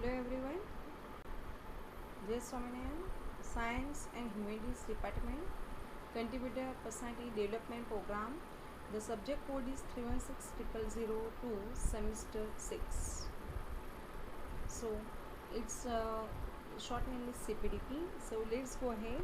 Hello everyone, Jay Swaminayan, Science and Humanities Department, Contributor Personality Development Program. The subject code is 316002, semester 6. So it's short name is CPDP. So let's go ahead.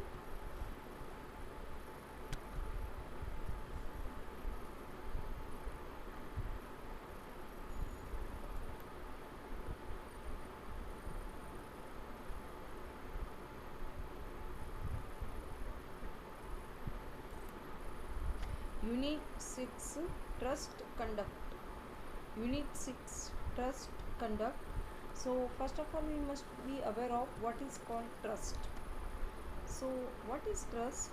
Unit 6, Trust Conduct. Unit 6, Trust Conduct. So first of all we must be aware of what is called trust. So what is trust?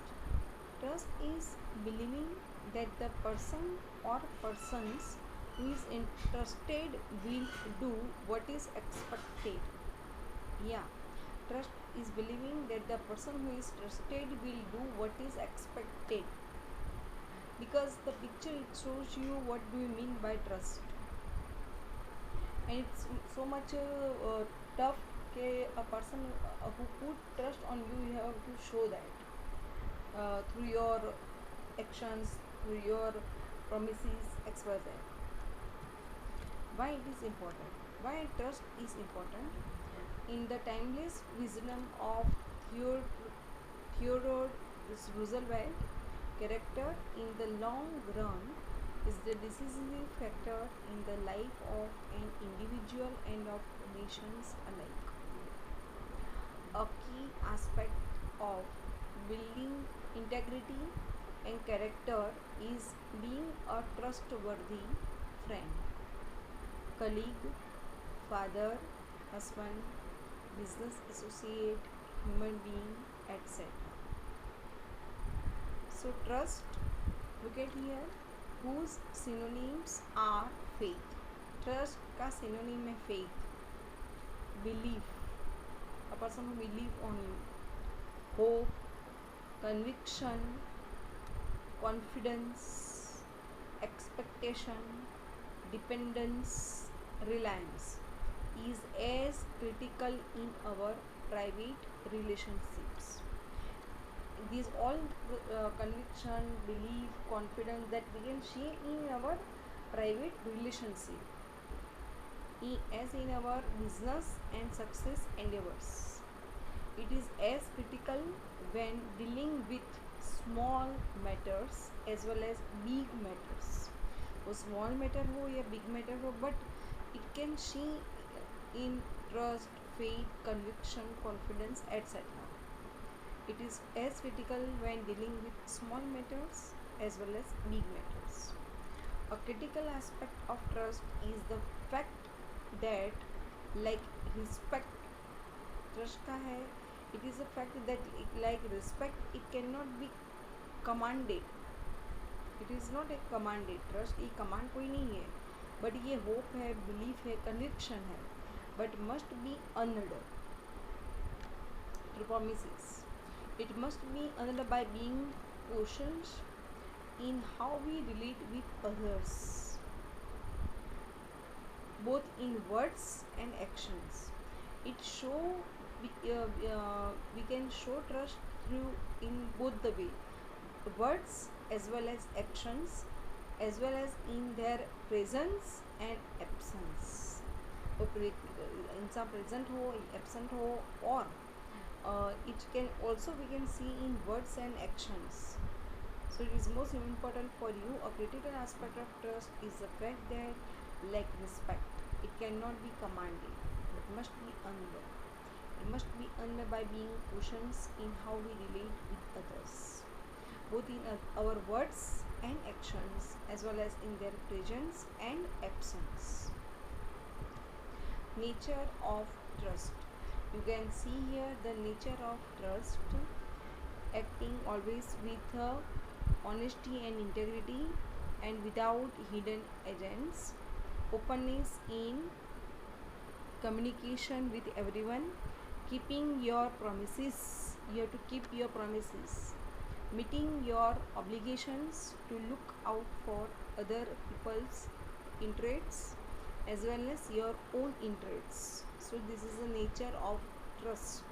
Trust is believing that the person or persons who is entrusted will do what is expected. Yeah, trust is believing that the person who is trusted will do what is expected. Because the picture it shows you what do you mean by trust, and it's so much tough that a person who put trust on you, you have to show that through your actions, through your promises, xyz. Why it is important? Why trust is important? In the timeless wisdom of Theodore Roosevelt, character in the long run is the decisive factor in the life of an individual and of nations alike. A key aspect of building integrity and character is being a trustworthy friend, colleague, father, husband, business associate, human being, etc. So trust, look at here, whose synonyms are faith. Trust का synonym है faith, belief, a person who believe on you, hope, conviction, confidence, expectation, dependence, reliance is as critical in our private relationships. These all conviction, belief, confidence that we can see in our private relationship, as in our business and success endeavors. It is as critical when dealing with small matters as well as big matters. वो small matter हो या big matter हो, but it can see in trust, faith, conviction, confidence, etc. It is as critical when dealing with small matters as well as big matters. A critical aspect of trust is the fact that, like respect, trust का है, it is a fact that like respect, it cannot be commanded. It is not a commanded. Trust ये command कोई नहीं है, but ये hope है, belief है, conviction है, but must be earned through promises. It must be earned by being cautious in how we relate with others, both in words and actions. It show we can show trust through in both the way, words as well as actions, as well as in their presence and absence. इंसान present हो, absent हो, or it can also we can see in words and actions. So it is most important for you. A critical aspect of trust is the fact that, like respect, it cannot be commanded, but must be earned. It must be earned by being cautious in how we relate with others, both in our words and actions, as well as in their presence and absence. Nature of trust. You can see here the nature of trust: acting always with honesty and integrity and without hidden agents, openness in communication with everyone, keeping your promises. You have to keep your promises, meeting your obligations to look out for other people's interests as well as your own interests. So this is the nature of trust,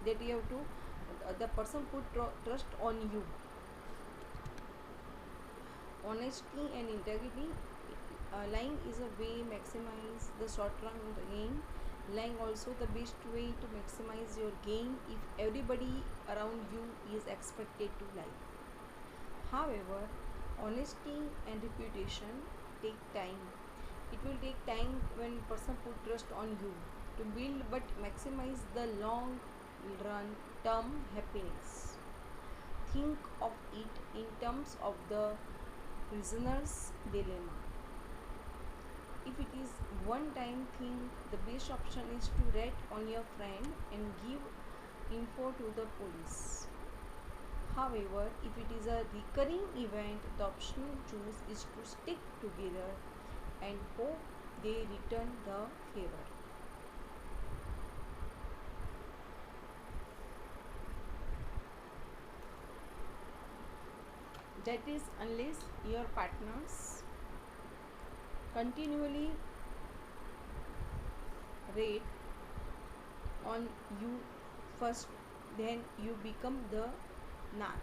that you have to, the person put trust on you. Honesty and integrity. Lying is a way maximize the short run gain. Lying also the best way to maximize your gain if everybody around you is expected to lie. However, honesty and reputation take time. It will take time when person put trust on you to build, but maximize the long run term happiness. Think of it in terms of the prisoner's dilemma. If it is one time thing, the best option is to rat on your friend and give info to the police. However, if it is a recurring event, the option choose is to stick together and hope they return the favor. That is, unless your partners continually rate on you first, then you become the narc.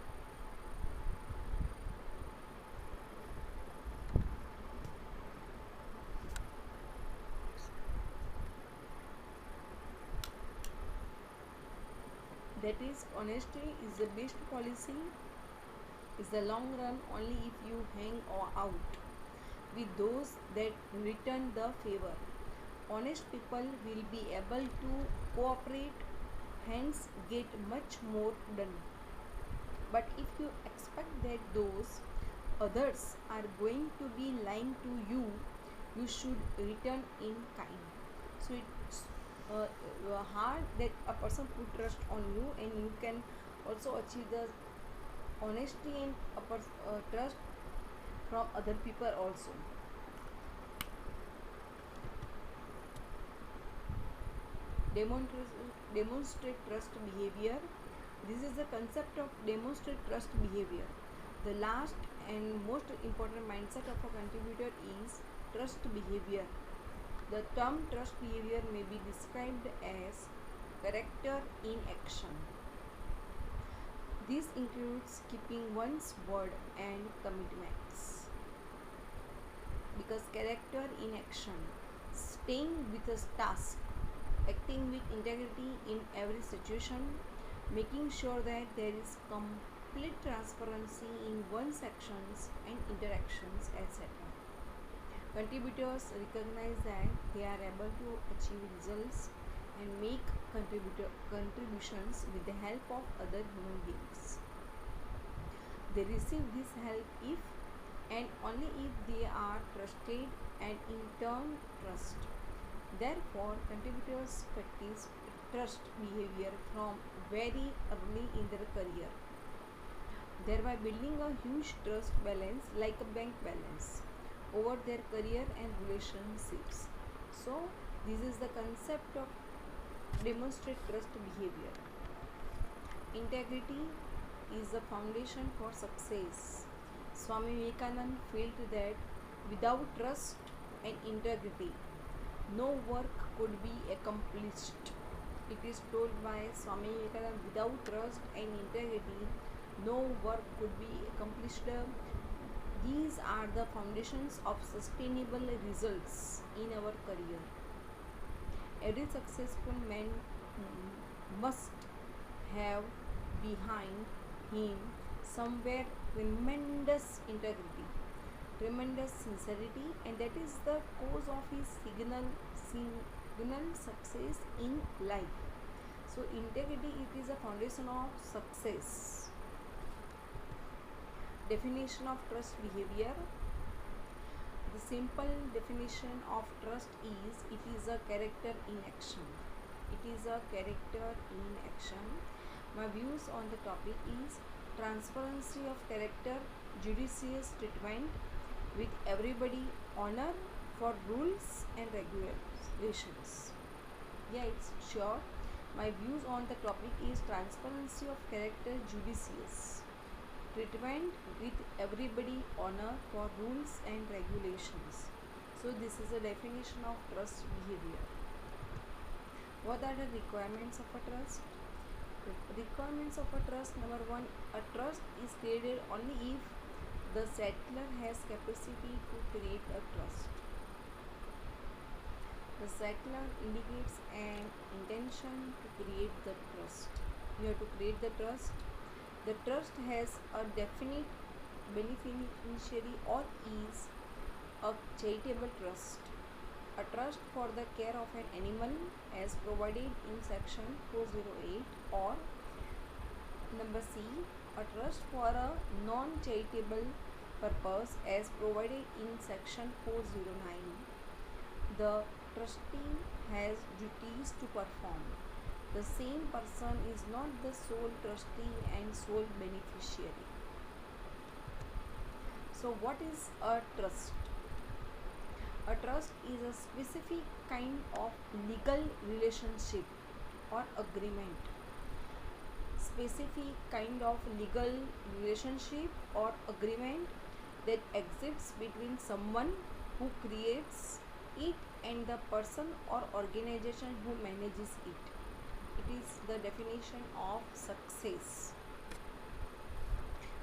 That is, honesty is the best policy is the long run only if you hang out with those that return the favor. Honest people will be able to cooperate, hence get much more done. But if you expect that those others are going to be lying to you, you should return in kind. So it's hard that a person put trust on you, and you can also achieve the honesty and trust from other people also. Demonstrate trust behavior. This is the concept of demonstrate trust behavior. The last and most important mindset of a contributor is trust behavior. The term trust behavior may be described as character in action. This includes keeping one's word and commitments. Because character in action, staying with a task, acting with integrity in every situation, making sure that there is complete transparency in one's actions and interactions, etc. Contributors recognize that they are able to achieve results and make contributions with the help of other human beings. They receive this help if and only if they are trusted and in turn trust. Therefore, contributors practice trust behavior from very early in their career, thereby building a huge trust balance like a bank balance over their career and relationships. So, this is the concept of demonstrate trust behavior. Integrity is the foundation for success. Swami Vivekananda felt that without trust and integrity, no work could be accomplished. It is told by Swami Vivekananda, without trust and integrity, no work could be accomplished. These are the foundations of sustainable results in our career. Every successful man must have behind him somewhere tremendous integrity, tremendous sincerity, and that is the cause of his signal success in life. So integrity, it is a foundation of success. Definition of trust behavior. The simple definition of trust is it is a character in action. It is a character in action. My views on the topic is transparency of character, judicious treatment with everybody, honor for rules and regulations. Yeah, it's sure. My views on the topic is transparency of character, judicious treatment with everybody, honor for rules and regulations. So this is a definition of trust behavior. What are the requirements of a trust? Requirements of a trust: number one, a trust is created only if the settler has capacity to create a trust. The settler indicates an intention to create the trust. You have to create the trust. The trust has a definite beneficiary or is a charitable trust. A trust for the care of an animal as provided in section 408, or number C, a trust for a non-charitable purpose as provided in section 409. The trustee has duties to perform. The same person is not the sole trustee and sole beneficiary. So what is a trust? A trust is a specific kind of legal relationship or agreement. Specific kind of legal relationship or agreement that exists between someone who creates it and the person or organization who manages it. It is the definition of success.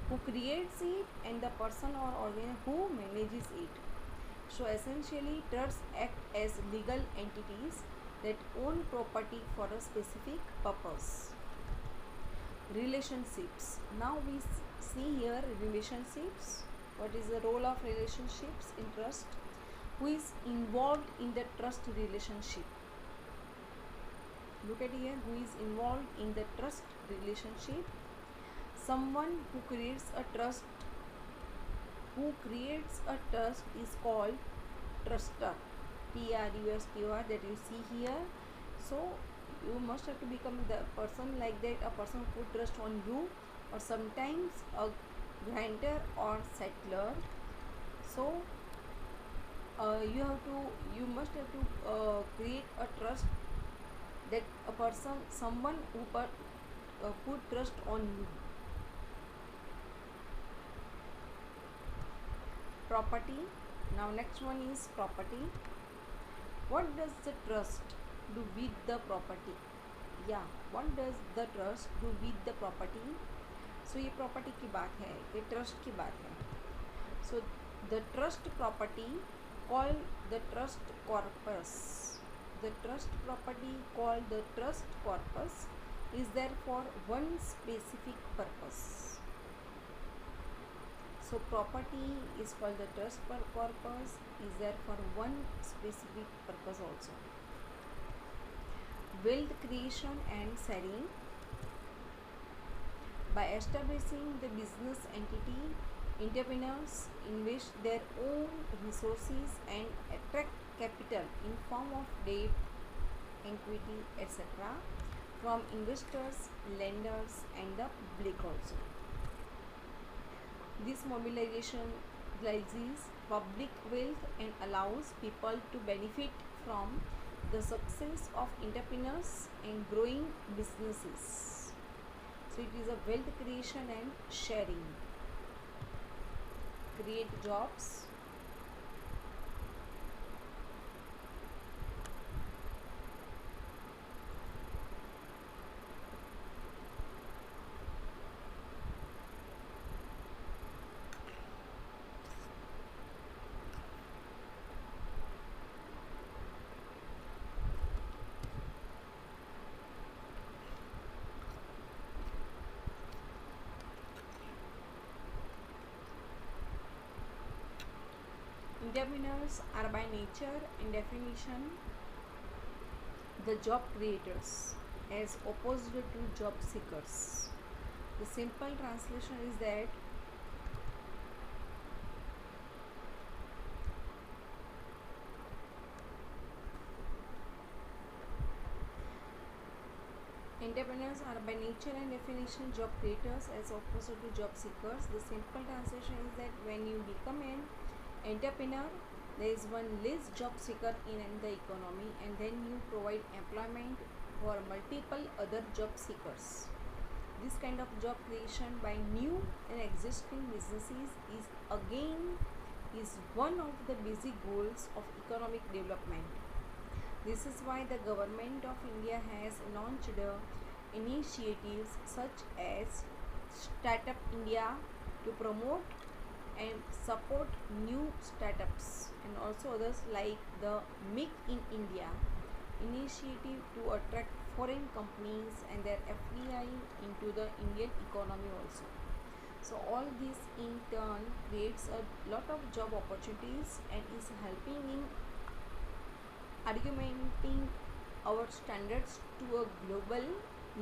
Who creates it and the person or organization who manages it. So essentially, trusts act as legal entities that own property for a specific purpose. Relationships. Now we see here relationships. What is the role of relationships in trust? Who is involved in the trust relationship? Look at here, who is involved in the trust relationship? Someone who creates a trust. Who creates a trust is called truster. T-R-U-S-T-O-R, that you see here. So you must have to become the person like that, a person who put trust on you, or sometimes a grantor or settler. So you must have to create a trust that a person, someone who put trust on you. Property. Now next one is property. What does the trust do with the property? Yeah, what does the trust do with the property? So ये property की बात है, ये trust की बात है. So the trust property called the trust corpus. The trust property called the trust corpus is there for one specific purpose. So property is called the trust corpus, is there for one specific purpose also. Wealth creation and sharing. By establishing the business entity, entrepreneurs invest their own resources and attract capital in form of debt, equity, etc. from investors, lenders and the public also. This mobilization realizes public wealth and allows people to benefit from the success of entrepreneurs and growing businesses. So it is a wealth creation and sharing. Create jobs. Entrepreneurs are by nature and definition the job creators as opposed to job seekers. The simple translation is that entrepreneurs are by nature and definition job creators as opposed to job seekers. The simple translation is that when you become an entrepreneur, there is one less job seeker in the economy, and then you provide employment for multiple other job seekers. This kind of job creation by new and existing businesses is one of the basic goals of economic development. This is why the government of India has launched initiatives such as Startup India to promote and support new startups, and also others like the Make in India initiative to attract foreign companies and their FDI into the Indian economy also. So all this in turn creates a lot of job opportunities and is helping in argumenting our standards to a global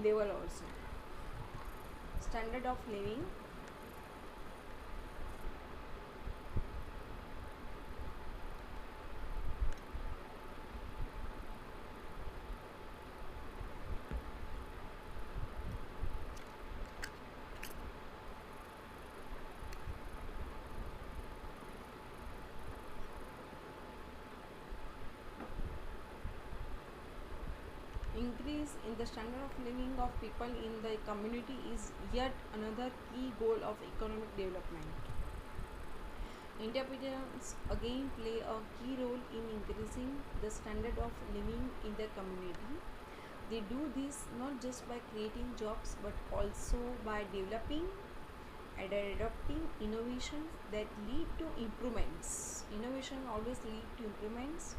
level also. Standard of living. Increase in the standard of living of people in the community is yet another key goal of economic development. Entrepreneurs again play a key role in increasing the standard of living in the community. They do this not just by creating jobs but also by developing and adopting innovations that lead to improvements. Innovation always lead to improvements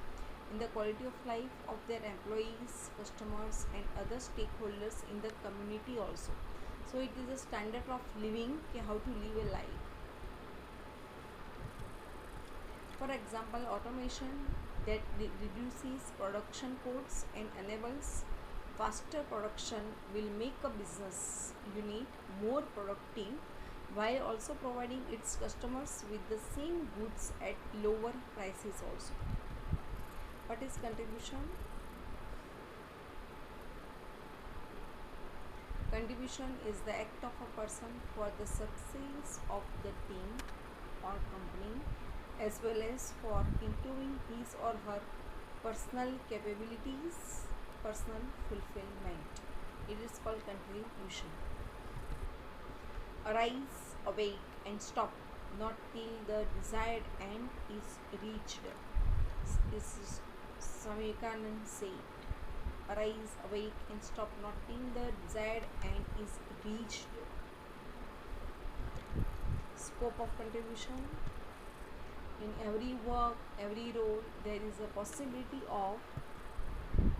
in the quality of life of their employees, customers and other stakeholders in the community also. So it is a standard of living, how to live a life. For example, automation that reduces production costs and enables faster production will make a business unit more productive while also providing its customers with the same goods at lower prices also. What is contribution? Contribution is the act of a person for the success of the team or company as well as for improving his or her personal capabilities, personal fulfillment. It is called contribution. Arise, awake and stop, not till the desired end is reached. This is Swami Vivekananda said. Arise, awake and stop, not till the desired end is reached. Scope of contribution. In every work, every role, there is a possibility of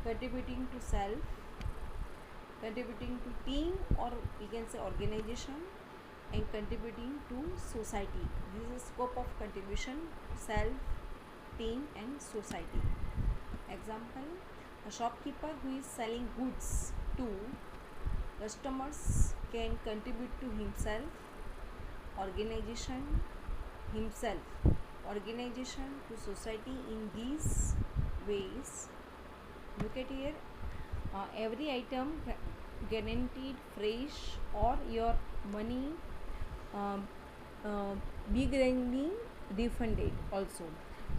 contributing to self, contributing to team or we can say organization, and contributing to society. This is the scope of contribution: self, team and society. Example, a shopkeeper who is selling goods to customers can contribute to himself, organization, to society in these ways. Look at here, every item guaranteed fresh or your money be guaranteed refunded also.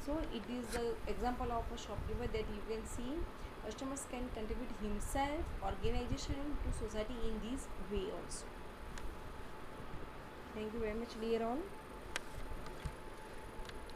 So it is the example of a shopkeeper that you can see customers can contribute himself, organization to society in this way also. Thank you very much dear all.